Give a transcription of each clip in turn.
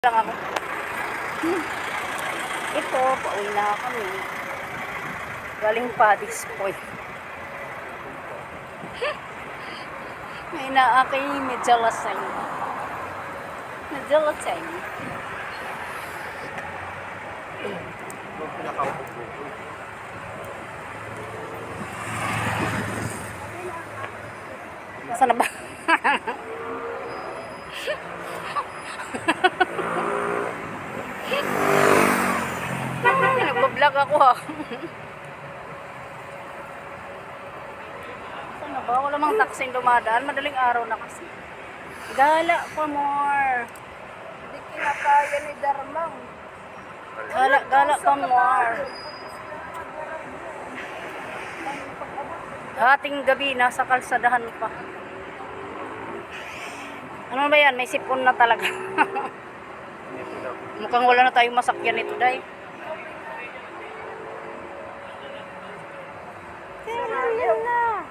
Lang ako. Ito, pauwi na kami. Galing Paddy's Point. May naakay medyo lasay. Medyo lasay. Nasaan na ba? Nagbablog ako ha. Saan na ba? Wala mang taxing dumadaan. Madaling araw na kasi. Gala pa more. Hindi kinakaya ni Darmang. Gala pa more. Ating gabi nasa kalsadahan pa. Ano ba yan? May sipon na talaga. Mukhang wala na tayong masakyan nito, day. Pero yan na.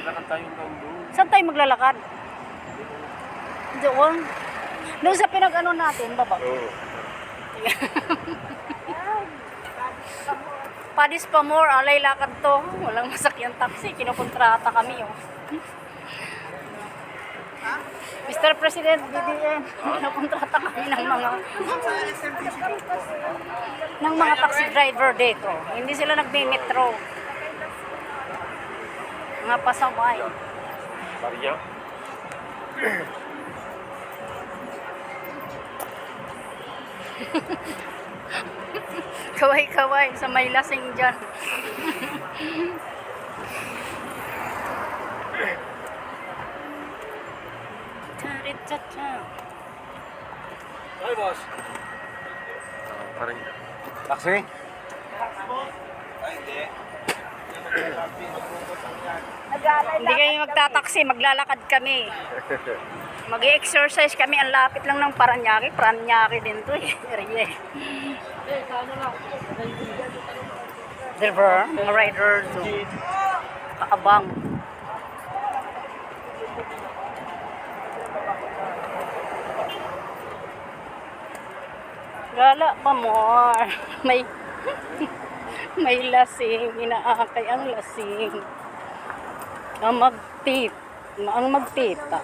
Lakad tayong doon. Saan tayo maglalakad? Doon. Doon sa pinag-ano natin, baba. Oo. Paddy's pa more, alay lakad to. Walang masakyan taxi, kinukontrata kami oh. Mr. President, BBM, kinukontrata kami ng mga taxi driver dito. Hindi sila nagme-metro. Mga pasaway. Maria. Kaway-kaway sa may lasing dyan. Charit-cha-cha. Ay, boss. Parang taxi? Ay, hindi. Hindi kayo magtataksi, maglalakad kami. Mag-exercise kami, ang lapit lang ng Paranaque. Paranaque din to eh. Area. Diba? Mga riders. Kaabang. Gala pa more. May lasing. Inaakay ang lasing. Ang magtita.